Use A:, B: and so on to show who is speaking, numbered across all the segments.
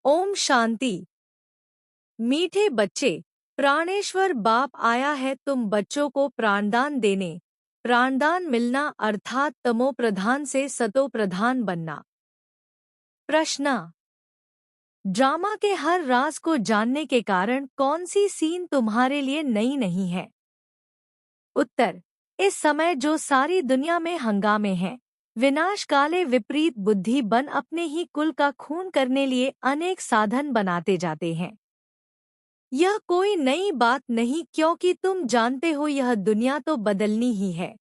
A: ओम शांति। मीठे बच्चे, प्राणेश्वर बाप आया है तुम बच्चों को प्राणदान देने। प्राणदान मिलना अर्थात तमो प्रधान से सतो प्रधान बनना। प्रश्न। ड्रामा के हर राज को जानने के कारण कौन सी सीन तुम्हारे लिए नई नहीं है? उत्तर। इस समय जो सारी दुनिया में हंगामे हैं, विनाश काले विपरीत बुद्धि बन अपने ही कुल का खून करने लिए अनेक साधन बनाते जाते हैं। यह कोई नई बात नहीं, क्योंकि तुम जानते हो यह दुनिया तो बदलनी ही है।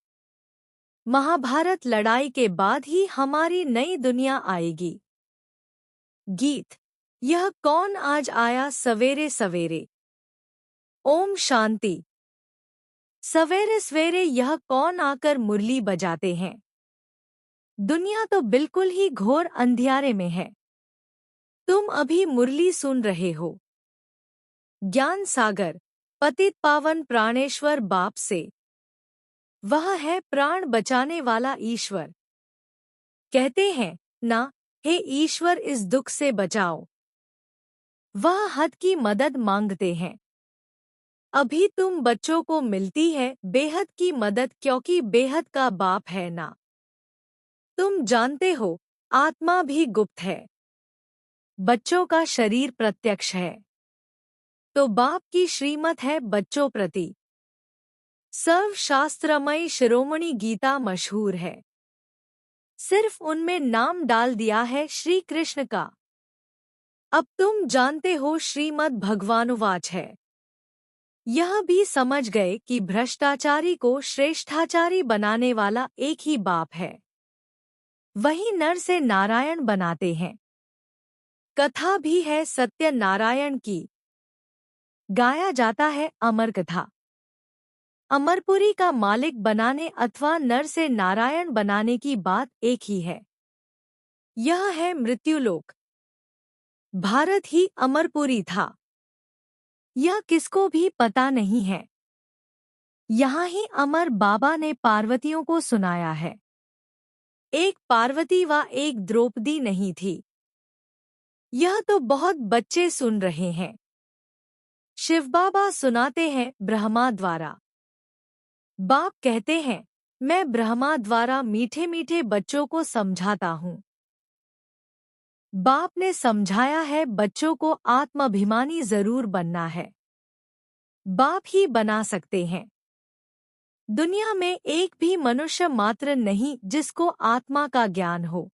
A: महाभारत लड़ाई के बाद ही हमारी नई दुनिया आएगी। गीत। यह कौन आज आया सवेरे सवेरे। ओम शांति। सवेरे सवेरे यह कौन आकर मुरली बजाते हैं। दुनिया तो बिल्कुल ही घोर अंधियारे में है। तुम अभी मुरली सुन रहे हो। ज्ञान सागर पतित पावन प्राणेश्वर बाप से। वह है प्राण बचाने वाला ईश्वर। कहते हैं ना, हे ईश्वर इस दुख से बचाओ। वह हद की मदद मांगते हैं। अभी तुम बच्चों को मिलती है बेहद की मदद, क्योंकि बेहद का बाप है ना। तुम जानते हो आत्मा भी गुप्त है, बच्चों का शरीर प्रत्यक्ष है। तो बाप की श्रीमत है बच्चों प्रति। सर्वशास्त्रमयी शिरोमणि गीता मशहूर है। सिर्फ उनमें नाम डाल दिया है श्री कृष्ण का। अब तुम जानते हो श्रीमद् भगवानुवाच है। यह भी समझ गए कि भ्रष्टाचारी को श्रेष्ठाचारी बनाने वाला एक ही बाप है। वही नर से नारायण बनाते हैं। कथा भी है सत्य नारायण की। गाया जाता है अमर कथा। अमरपुरी का मालिक बनाने अथवा नर से नारायण बनाने की बात एक ही है। यह है मृत्युलोक। भारत ही अमरपुरी था। यह किसको भी पता नहीं है। यहाँ ही अमर बाबा ने पार्वतियों को सुनाया है। एक पार्वती व एक द्रौपदी नहीं थी। यह तो बहुत बच्चे सुन रहे हैं। शिव बाबा सुनाते हैं ब्रह्मा द्वारा। बाप कहते हैं मैं ब्रह्मा द्वारा मीठे मीठे बच्चों को समझाता हूँ। बाप ने समझाया है बच्चों को आत्माभिमानी जरूर बनना है। बाप ही बना सकते हैं। दुनिया में एक भी मनुष्य मात्र नहीं जिसको आत्मा का ज्ञान हो।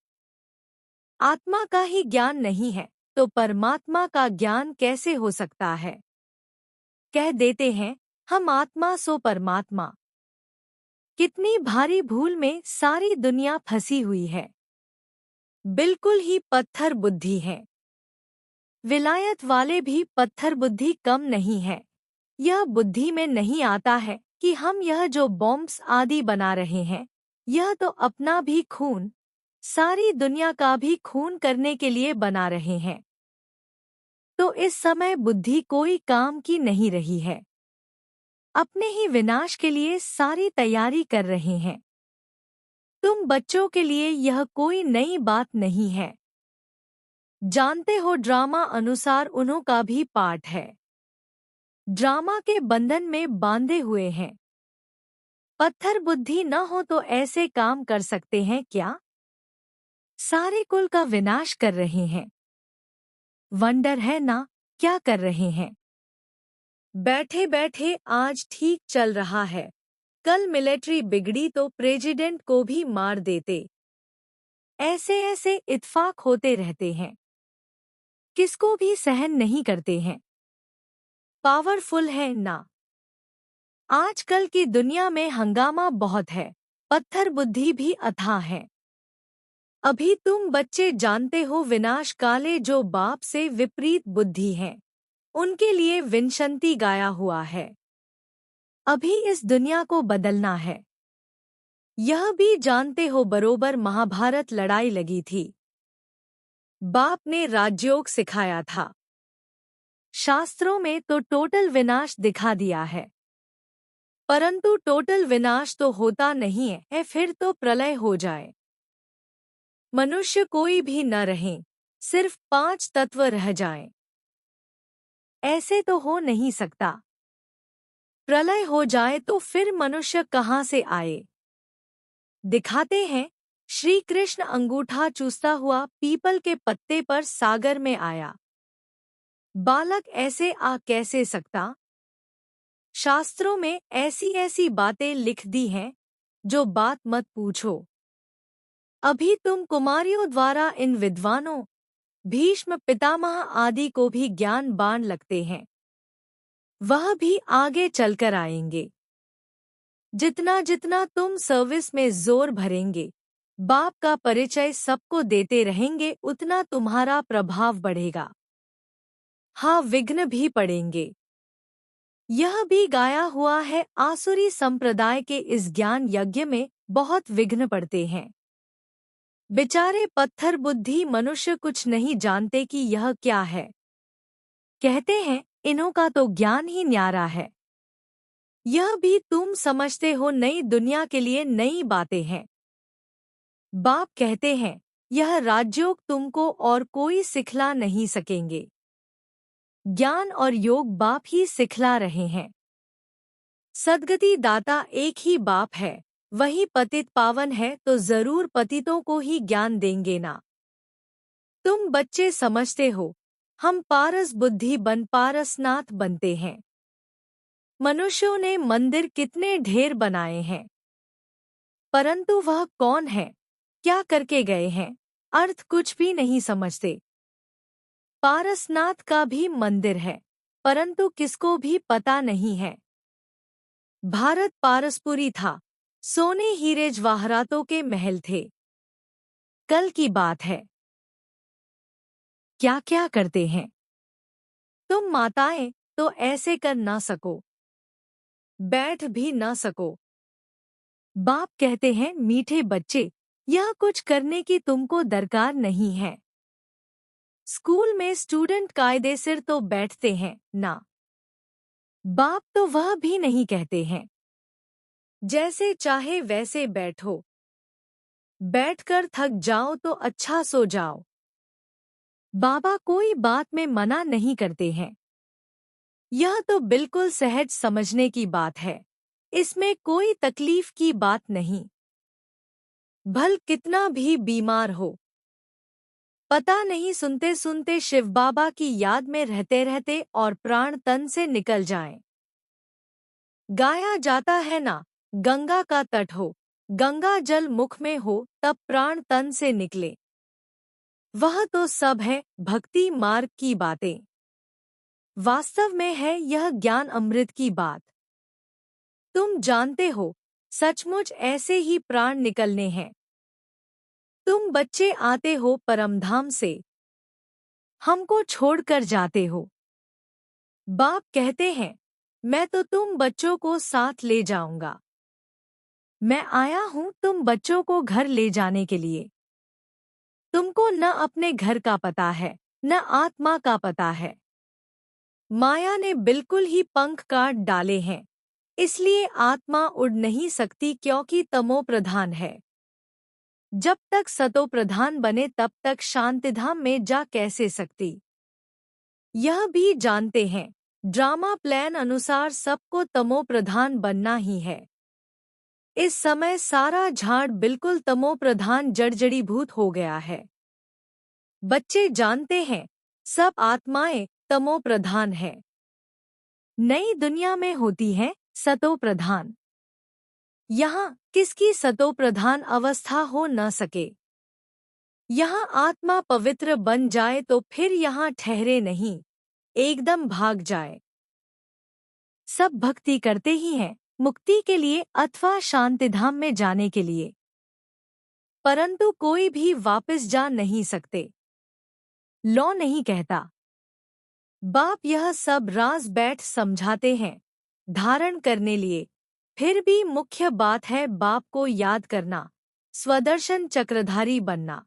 A: आत्मा का ही ज्ञान नहीं है तो परमात्मा का ज्ञान कैसे हो सकता है। कह देते हैं हम आत्मा सो परमात्मा। कितनी भारी भूल में सारी दुनिया फंसी हुई है। बिल्कुल ही पत्थर बुद्धि है। विलायत वाले भी पत्थर बुद्धि कम नहीं है। यह बुद्धि में नहीं आता है कि हम यह जो बॉम्ब्स आदि बना रहे हैं, यह तो अपना भी खून, सारी दुनिया का भी खून करने के लिए बना रहे हैं। तो इस समय बुद्धि कोई काम की नहीं रही है। अपने ही विनाश के लिए सारी तैयारी कर रहे हैं। तुम बच्चों के लिए यह कोई नई बात नहीं है। जानते हो ड्रामा अनुसार उन्हों का भी पाठ है। ड्रामा के बंधन में बांधे हुए हैं। पत्थर बुद्धि न हो तो ऐसे काम कर सकते हैं क्या? सारे कुल का विनाश कर रहे हैं। वंडर है ना, क्या कर रहे हैं। बैठे बैठे आज ठीक चल रहा है, कल मिलिट्री बिगड़ी तो प्रेसिडेंट को भी मार देते। ऐसे ऐसे इत्फाक होते रहते हैं। किसको भी सहन नहीं करते हैं। पावरफुल है ना। आजकल की दुनिया में हंगामा बहुत है, पत्थर बुद्धि भी अथाह है। अभी तुम बच्चे जानते हो विनाश काले जो बाप से विपरीत बुद्धि हैं, उनके लिए विंशंती गाया हुआ है। अभी इस दुनिया को बदलना है। यह भी जानते हो बरोबर महाभारत लड़ाई लगी थी। बाप ने राजयोग सिखाया था। शास्त्रों में तो टोटल विनाश दिखा दिया है, परंतु टोटल विनाश तो होता नहीं है, फिर तो प्रलय हो जाए, मनुष्य कोई भी न रहे। सिर्फ 5 तत्व रह जाएं। ऐसे तो हो नहीं सकता। प्रलय हो जाए तो फिर मनुष्य कहाँ से आए? दिखाते हैं, श्री कृष्ण अंगूठा चूसता हुआ पीपल के पत्ते पर सागर में आया। बालक ऐसे आ कैसे सकता? शास्त्रों में ऐसी ऐसी बातें लिख दी हैं, जो बात मत पूछो। अभी तुम कुमारियों द्वारा इन विद्वानों, भीष्म पितामह आदि को भी ज्ञान बाण लगते हैं। वह भी आगे चलकर आएंगे। जितना जितना तुम सर्विस में जोर भरेंगे, बाप का परिचय सबको देते रहेंगे, उतना तुम्हारा प्रभाव बढ़ेगा। हाँ, विघ्न भी पड़ेंगे। यह भी गाया हुआ है, आसुरी संप्रदाय के इस ज्ञान यज्ञ में बहुत विघ्न पड़ते हैं। बेचारे पत्थर बुद्धि मनुष्य कुछ नहीं जानते कि यह क्या है। कहते हैं, इन्हों का तो ज्ञान ही न्यारा है। यह भी तुम समझते हो नई दुनिया के लिए नई बातें हैं। बाप कहते हैं, यह राजयोग तुमको और कोई सिखला नहीं सकेंगे। ज्ञान और योग बाप ही सिखला रहे हैं। सद्गति दाता एक ही बाप है, वही पतित पावन है, तो जरूर पतितों को ही ज्ञान देंगे ना। तुम बच्चे समझते हो, हम पारस बुद्धि बन पारसनाथ बनते हैं। मनुष्यों ने मंदिर कितने ढेर बनाए हैं, परंतु वह कौन है, क्या करके गए हैं, अर्थ कुछ भी नहीं समझते। पारसनाथ का भी मंदिर है, परंतु किसको भी पता नहीं है। भारत पारसपुरी था, सोने हीरे जवाहरातों के महल थे। कल की बात है। क्या क्या करते हैं तुम माताएं, तो ऐसे कर ना सको, बैठ भी ना सको। बाप कहते हैं, मीठे बच्चे, यह कुछ करने की तुमको दरकार नहीं है। स्कूल में स्टूडेंट कायदे सिर तो बैठते हैं ना। बाप तो वह भी नहीं कहते हैं, जैसे चाहे वैसे बैठो। बैठकर थक जाओ तो अच्छा सो जाओ। बाबा कोई बात में मना नहीं करते हैं। यह तो बिल्कुल सहज समझने की बात है, इसमें कोई तकलीफ की बात नहीं। भल कितना भी बीमार हो, पता नहीं सुनते सुनते शिव बाबा की याद में रहते रहते और प्राण तन से निकल जाएं। गाया जाता है ना, गंगा का तट हो, गंगा जल मुख में हो, तब प्राण तन से निकले। वह तो सब है भक्ति मार्ग की बातें। वास्तव में है यह ज्ञान अमृत की बात। तुम जानते हो, सचमुच ऐसे ही प्राण निकलने हैं। तुम बच्चे आते हो परमधाम से, हमको छोड़कर जाते हो। बाप कहते हैं, मैं तो तुम बच्चों को साथ ले जाऊंगा। मैं आया हूं तुम बच्चों को घर ले जाने के लिए। तुमको न अपने घर का पता है, न आत्मा का पता है। माया ने बिल्कुल ही पंख काट डाले हैं, इसलिए आत्मा उड़ नहीं सकती, क्योंकि तमो प्रधान है। जब तक सतो प्रधान बने तब तक शांतिधाम में जा कैसे सकती। यह भी जानते हैं, ड्रामा प्लान अनुसार सबको तमो प्रधान बनना ही है। इस समय सारा झाड़ बिल्कुल तमो प्रधान जड़जड़ीभूत हो गया है। बच्चे जानते हैं, सब आत्माएं तमो प्रधान है। नई दुनिया में होती है सतो प्रधान। यहाँ किसकी सतो प्रधान अवस्था हो न सके। यहाँ आत्मा पवित्र बन जाए तो फिर यहाँ ठहरे नहीं, एकदम भाग जाए। सब भक्ति करते ही हैं, मुक्ति के लिए अथवा शांतिधाम में जाने के लिए, परंतु कोई भी वापस जा नहीं सकते। लॉ नहीं कहता। बाप यह सब राज बैठ समझाते हैं, धारण करने लिए। फिर भी मुख्य बात है बाप को याद करना, स्वदर्शन चक्रधारी बनना।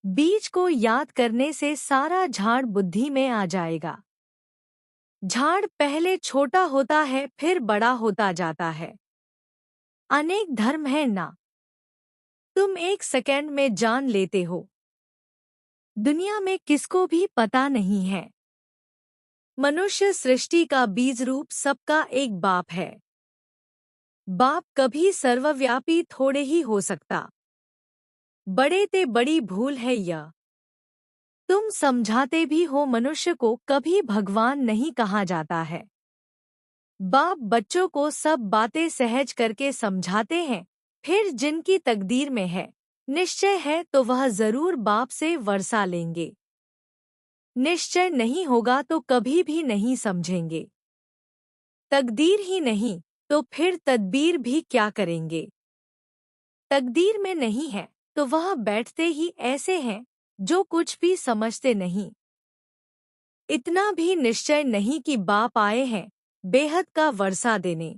A: बीज को याद करने से सारा झाड़ बुद्धि में आ जाएगा। झाड़ पहले छोटा होता है, फिर बड़ा होता जाता है। अनेक धर्म है ना, तुम एक सेकंड में जान लेते हो। दुनिया में किसको भी पता नहीं है। मनुष्य सृष्टि का बीज रूप सबका एक बाप है। बाप कभी सर्वव्यापी थोड़े ही हो सकता। बड़े ते बड़ी भूल है यह। तुम समझाते भी हो मनुष्य को कभी भगवान नहीं कहा जाता है। बाप बच्चों को सब बातें सहज करके समझाते हैं, फिर जिनकी तकदीर में है, निश्चय है तो वह जरूर बाप से वर्षा लेंगे। निश्चय नहीं होगा तो कभी भी नहीं समझेंगे। तकदीर ही नहीं तो फिर तदबीर भी क्या करेंगे। तकदीर में नहीं है तो वह बैठते ही ऐसे हैं जो कुछ भी समझते नहीं। इतना भी निश्चय नहीं कि बाप आए हैं बेहद का वर्षा देने।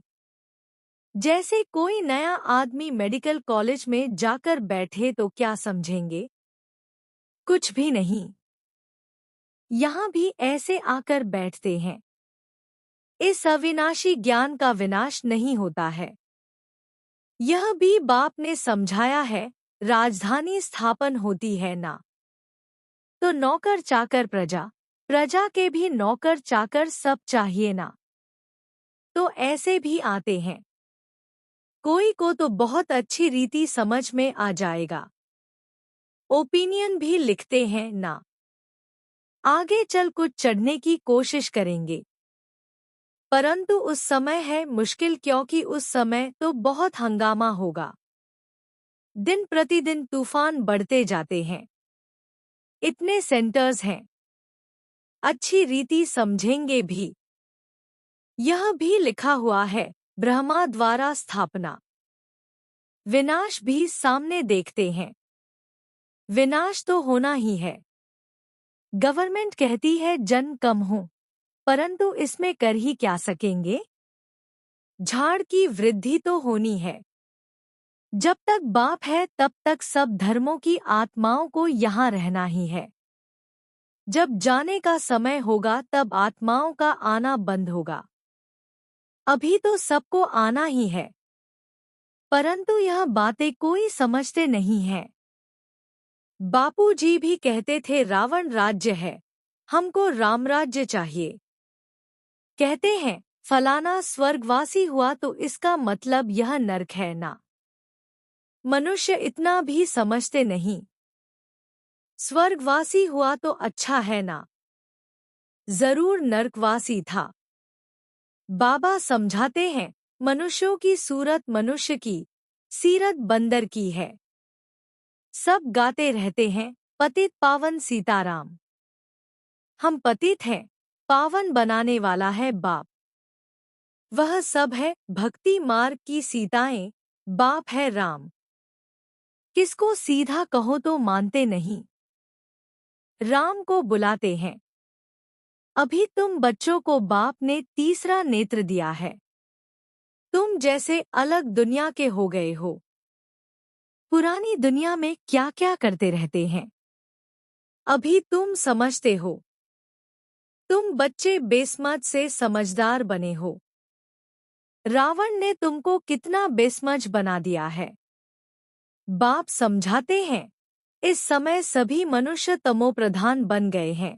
A: जैसे कोई नया आदमी मेडिकल कॉलेज में जाकर बैठे तो क्या समझेंगे? कुछ भी नहीं। यहाँ भी ऐसे आकर बैठते हैं। इस अविनाशी ज्ञान का विनाश नहीं होता है। यह भी बाप ने समझाया है। राजधानी स्थापन होती है ना तो नौकर चाकर प्रजा, प्रजा के भी नौकर चाकर सब चाहिए ना तो ऐसे भी आते हैं। कोई को तो बहुत अच्छी रीति समझ में आ जाएगा। ओपिनियन भी लिखते हैं ना। आगे चल कुछ चढ़ने की कोशिश करेंगे, परंतु उस समय है मुश्किल क्योंकि उस समय तो बहुत हंगामा होगा। दिन प्रतिदिन तूफान बढ़ते जाते हैं। इतने सेंटर्स हैं। अच्छी रीति समझेंगे भी। यह भी लिखा हुआ है ब्रह्मा द्वारा स्थापना। विनाश भी सामने देखते हैं। विनाश तो होना ही है। गवर्नमेंट कहती है जन कम हो, परंतु इसमें कर ही क्या सकेंगे। झाड़ की वृद्धि तो होनी है। जब तक बाप है तब तक सब धर्मों की आत्माओं को यहाँ रहना ही है। जब जाने का समय होगा तब आत्माओं का आना बंद होगा। अभी तो सबको आना ही है, परंतु यह बातें कोई समझते नहीं है। बापूजी भी कहते थे रावण राज्य है, हमको रामराज्य चाहिए। कहते हैं फलाना स्वर्गवासी हुआ तो इसका मतलब यह नरक है ना। मनुष्य इतना भी समझते नहीं। स्वर्गवासी हुआ तो अच्छा है ना, जरूर नरकवासी था। बाबा समझाते हैं मनुष्यों की सूरत मनुष्य की, सीरत बंदर की है। सब गाते रहते हैं पतित पावन सीताराम। हम पतित हैं, पावन बनाने वाला है बाप। वह सब है भक्ति मार्ग की सीताएं, बाप है राम। किसको सीधा कहो तो मानते नहीं। राम को बुलाते हैं। अभी तुम बच्चों को बाप ने तीसरा नेत्र दिया है। तुम जैसे अलग दुनिया के हो गए हो। पुरानी दुनिया में क्या क्या करते रहते हैं, अभी तुम समझते हो। तुम बच्चे बेसमझ से समझदार बने हो। रावण ने तुमको कितना बेसमझ बना दिया है। बाप समझाते हैं इस समय सभी मनुष्य तमोप्रधान बन गए हैं।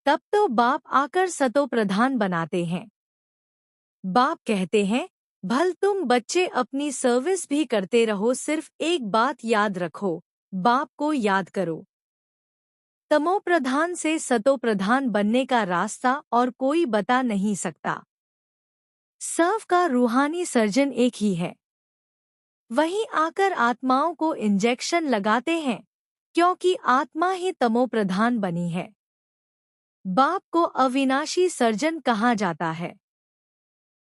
A: तब तो बाप आकर सतोप्रधान बनाते हैं। बाप कहते हैं भल तुम बच्चे अपनी सर्विस भी करते रहो, सिर्फ एक बात याद रखो, बाप को याद करो। तमोप्रधान से सतोप्रधान बनने का रास्ता और कोई बता नहीं सकता। सर्व का रूहानी सर्जन एक ही है। वहीं आकर आत्माओं को इंजेक्शन लगाते हैं, क्योंकि आत्मा ही तमोप्रधान बनी है। बाप को अविनाशी सर्जन कहा जाता है।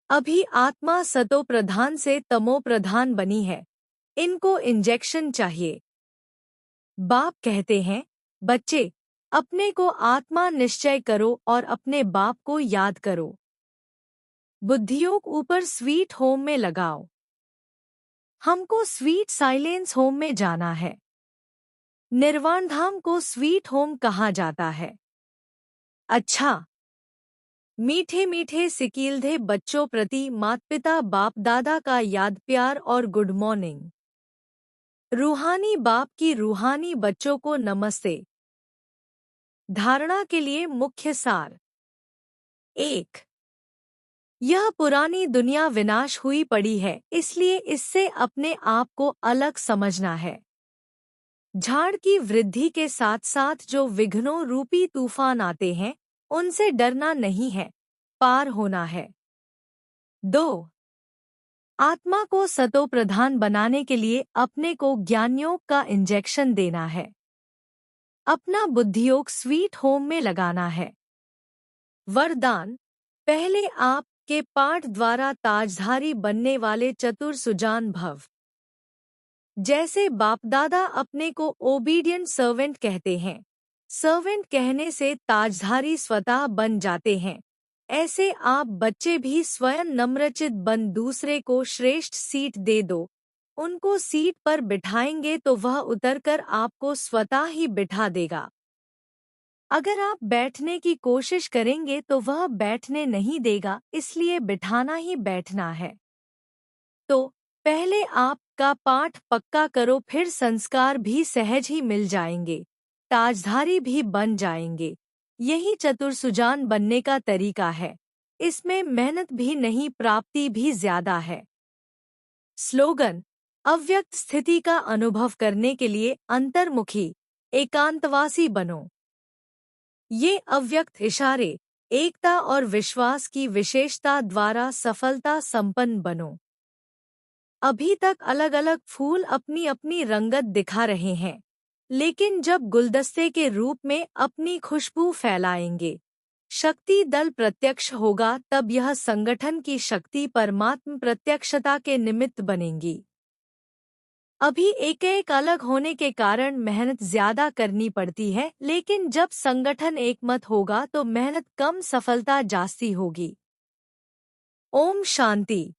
A: अभी आत्मा सतोप्रधान से तमोप्रधान बनी है, इनको इंजेक्शन चाहिए। बाप कहते हैं बच्चे अपने को आत्मा निश्चय करो और अपने बाप को याद करो। बुद्धियोग ऊपर स्वीट होम में लगाओ। हमको स्वीट साइलेंस होम में जाना है। निर्वाण धाम को स्वीट होम कहा जाता है। अच्छा, मीठे मीठे सिकीलधे बच्चों प्रति माता पिता बाप दादा का याद प्यार और गुड मॉर्निंग। रूहानी बाप की रूहानी बच्चों को नमस्ते। धारणा के लिए मुख्य सार। 1। यह पुरानी दुनिया विनाश हुई पड़ी है, इसलिए इससे अपने आप को अलग समझना है। झाड़ की वृद्धि के साथ साथ जो विघ्नों रूपी तूफान आते हैं, उनसे डरना नहीं है, पार होना है। 2। आत्मा को सतो प्रधान बनाने के लिए अपने को ज्ञानयोग का इंजेक्शन देना है। अपना बुद्धियोग स्वीट होम में लगाना है। वरदान। पहले आप के पाठ द्वारा ताजधारी बनने वाले चतुर सुजान भव। जैसे बापदादा अपने को ओबीडियंट सर्वेंट कहते हैं, सर्वेंट कहने से ताजधारी स्वतः बन जाते हैं, ऐसे आप बच्चे भी स्वयं नम्रचित बन दूसरे को श्रेष्ठ सीट दे दो। उनको सीट पर बिठाएंगे तो वह उतरकर आपको स्वतः ही बिठा देगा। अगर आप बैठने की कोशिश करेंगे तो वह बैठने नहीं देगा, इसलिए बिठाना ही बैठना है। तो पहले आपका पाठ पक्का करो, फिर संस्कार भी सहज ही मिल जाएंगे, ताजधारी भी बन जाएंगे। यही चतुर सुजान बनने का तरीका है। इसमें मेहनत भी नहीं, प्राप्ति भी ज्यादा है। स्लोगन। अव्यक्त स्थिति का अनुभव करने के लिए अंतर्मुखी एकांतवासी बनो। ये अव्यक्त इशारे, एकता और विश्वास की विशेषता द्वारा सफलता संपन्न बनो। अभी तक अलग अलग फूल अपनी अपनी रंगत दिखा रहे हैं, लेकिन जब गुलदस्ते के रूप में अपनी खुशबू फैलाएंगे, शक्ति दल प्रत्यक्ष होगा, तब यह संगठन की शक्ति परमात्म प्रत्यक्षता के निमित्त बनेंगी। अभी एक एक अलग होने के कारण मेहनत ज्यादा करनी पड़ती है, लेकिन जब संगठन एकमत होगा तो मेहनत कम, सफलता जास्ती होगी। ओम शांति।